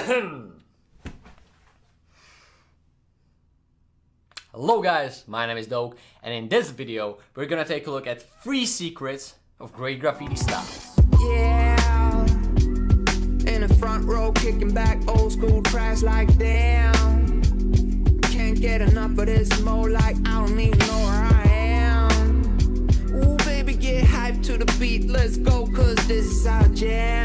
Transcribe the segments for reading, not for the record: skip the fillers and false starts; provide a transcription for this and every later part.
Hello guys, my name is Doug, and in this video we're gonna take a look at 3 secrets of great graffiti styles. Yeah, in the front row, kicking back, old school tracks like damn. Can't get enough of this more, like I don't even know where I am. Ooh, baby, get hyped to the beat, let's go, cause this is our jam.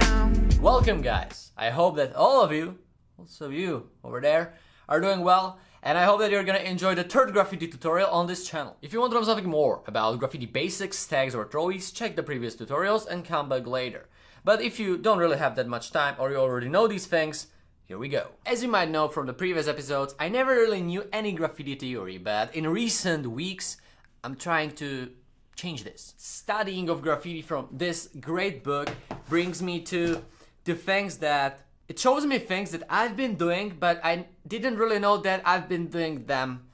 Welcome guys, I hope that all of you, also you over there, are doing well. And I hope that you're gonna enjoy the 3rd graffiti tutorial on this channel. If you want to know something more about graffiti basics, tags or throwies, check the previous tutorials and come back later. But if you don't really have that much time or you already know these things, here we go. As you might know from the previous episodes, I never really knew any graffiti theory, but in recent weeks, I'm trying to change this. Studying of graffiti from this great book brings me to things that it shows me things that I've been doing, but I didn't really know that I've been doing them.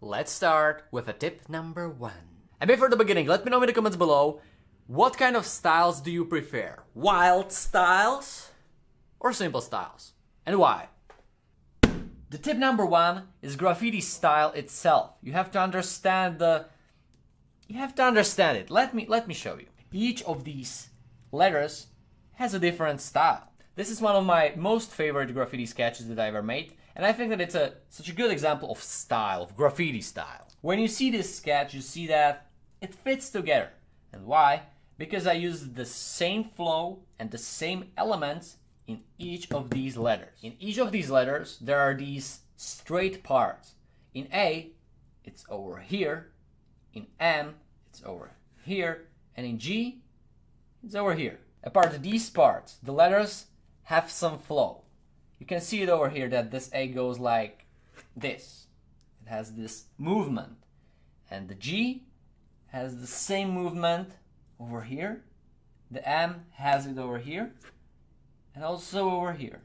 Let's start with a tip number 1. And before the beginning, let me know in the comments below, what kind of styles do you prefer? Wild styles or simple styles? And why? The tip number 1 is graffiti style itself. You have to understand it. Let me show you. Each of these letters has a different style. This is one of my most favorite graffiti sketches that I ever made, and I think that it's such a good example of style, of graffiti style. When you see this sketch, you see that it fits together. And why? Because I used the same flow and the same elements in each of these letters. In each of these letters, there are these straight parts. In A, it's over here. In M, it's over here. And in G, it's over here. Apart from these parts, the letters have some flow. You can see it over here that this A goes like this. It has this movement. And the G has the same movement over here. The M has it over here. And also over here.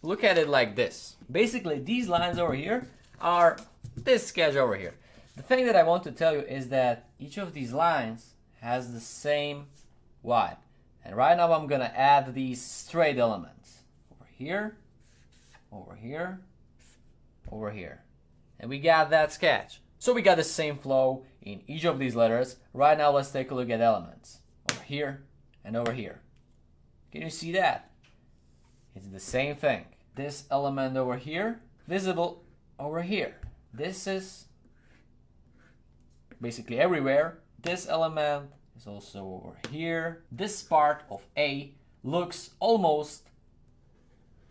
Look at it like this. Basically, these lines over here are this sketch over here. The thing that I want to tell you is that each of these lines has the same vibe. And right now I'm gonna add these straight elements. Over here, over here, over here. And we got that sketch. So we got the same flow in each of these letters. Right now let's take a look at elements. Over here and over here. Can you see that? It's the same thing. This element over here, visible over here. This is basically everywhere. This element is also over here. This part of A looks almost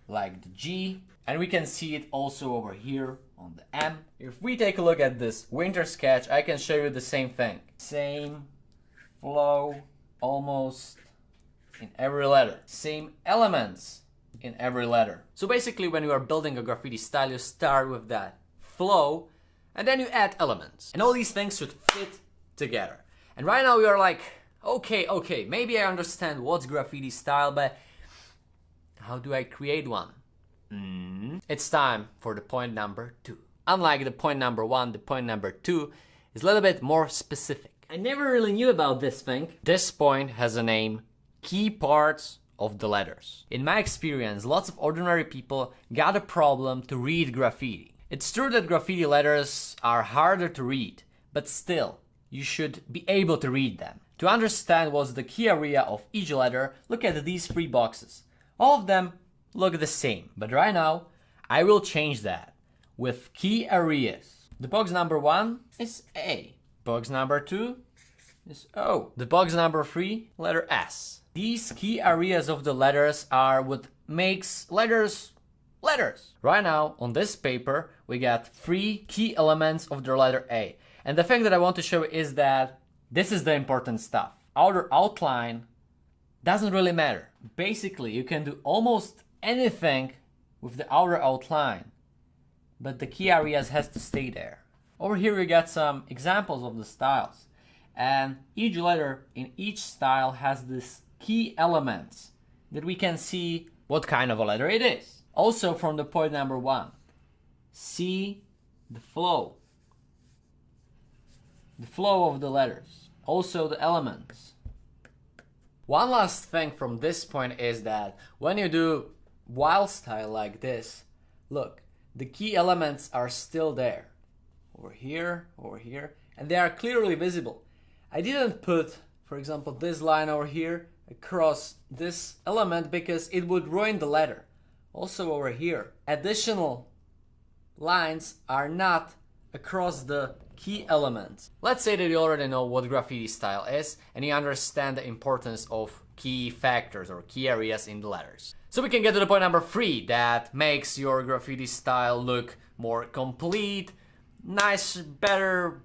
like the G, and we can see it also over here on the M. If we take a look at this winter sketch, I can show you the same thing. Same flow almost in every letter. Same elements in every letter. So basically when you are building a graffiti style, you start with that flow and then you add elements. And all these things should fit together. And right now we are like, okay, maybe I understand what's graffiti style, but how do I create one? It's time for the point number 2. Unlike the point number 1, the point number 2 is a little bit more specific. I never really knew about this thing. This point has a name, key parts of the letters. In my experience, lots of ordinary people got a problem to read graffiti. It's true that graffiti letters are harder to read, but still, you should be able to read them. To understand what's the key area of each letter, look at these 3 boxes. All of them look the same, but right now I will change that with key areas. The box number 1 is A. Box number 2 is O. The box number 3, letter S. These key areas of the letters are what makes letters letters. Right now on this paper we got 3 key elements of the letter A. And the thing that I want to show is that this is the important stuff. Outer outline doesn't really matter. Basically, you can do almost anything with the outer outline, but the key areas has to stay there. Over here we got some examples of the styles. And each letter in each style has this key elements that we can see what kind of a letter it is. Also from the point number 1, see the flow of the letters, also the elements. One last thing from this point is that when you do wild style like this, look, the key elements are still there. Over here, and they are clearly visible. I didn't put, for example, this line over here across this element because it would ruin the letter. Also over here, additional lines are not across the key elements. Let's say that you already know what graffiti style is and you understand the importance of key factors or key areas in the letters. So we can get to the point number 3 that makes your graffiti style look more complete, nice, better.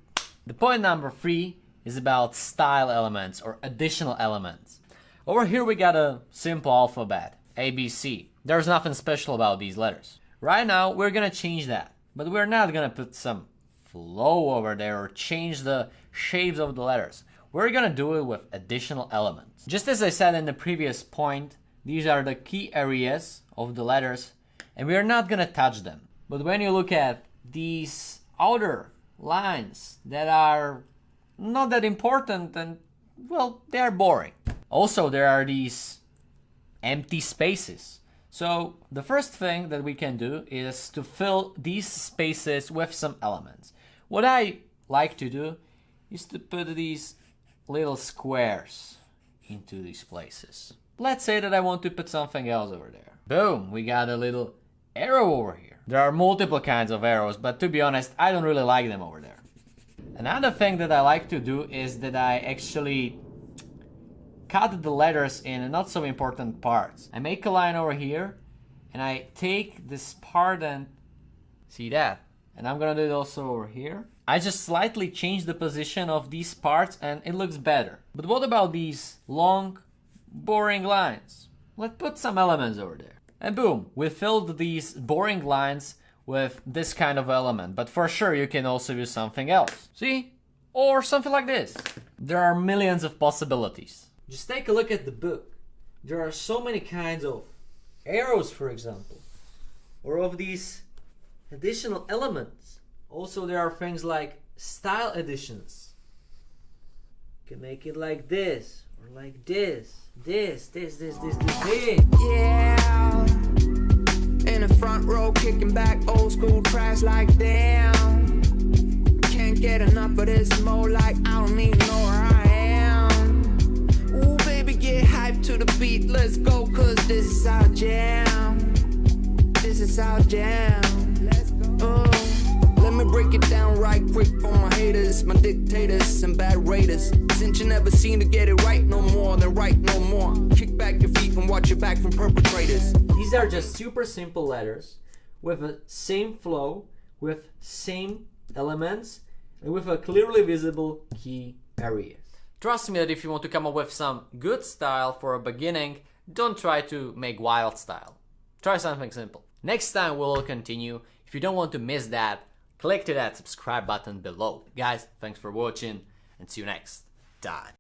The point number 3 is about style elements or additional elements. Over here we got a simple alphabet, ABC. There's nothing special about these letters. Right now we're gonna change that, but we're not gonna put some flow over there or change the shapes of the letters. We're gonna do it with additional elements. Just as I said in the previous point, these are the key areas of the letters and we are not gonna touch them. But when you look at these outer lines that are not that important and, well, they are boring. Also, there are these empty spaces. So the first thing that we can do is to fill these spaces with some elements. What I like to do is to put these little squares into these places. Let's say that I want to put something else over there. Boom, we got a little arrow over here. There are multiple kinds of arrows, but to be honest, I don't really like them over there. Another thing that I like to do is that I actually cut the letters in not so important parts. I make a line over here and I take this part and see that. And I'm gonna do it also over here. I just slightly change the position of these parts and it looks better. But what about these long, boring lines? Let's put some elements over there. And boom, we filled these boring lines with this kind of element. But for sure you can also use something else. See? Or something like this. There are millions of possibilities. Just take a look at the book. There are so many kinds of arrows, for example, or of these additional elements. Also, there are things like style additions. You can make it like this, or like this. Yeah, in the front row, kicking back old school tracks like damn. Can't get enough of this mode, like I don't even know where I am. Ooh, baby, get hyped to the beat, let's go, cause this is our jam. This is our jam. Let's go. Let me break it down right quick for my haters, my dictators and bad raiders. Since you never seem to get it right no more, then right no more. Kick back your feet and watch your back from perpetrators. These are just super simple letters with the same flow, with same elements, and with a clearly visible key areas. Trust me that if you want to come up with some good style for a beginning, don't try to make wild style. Try something simple. Next time we'll continue. If you don't want to miss that, click to that subscribe button below. Guys, thanks for watching and see you next time.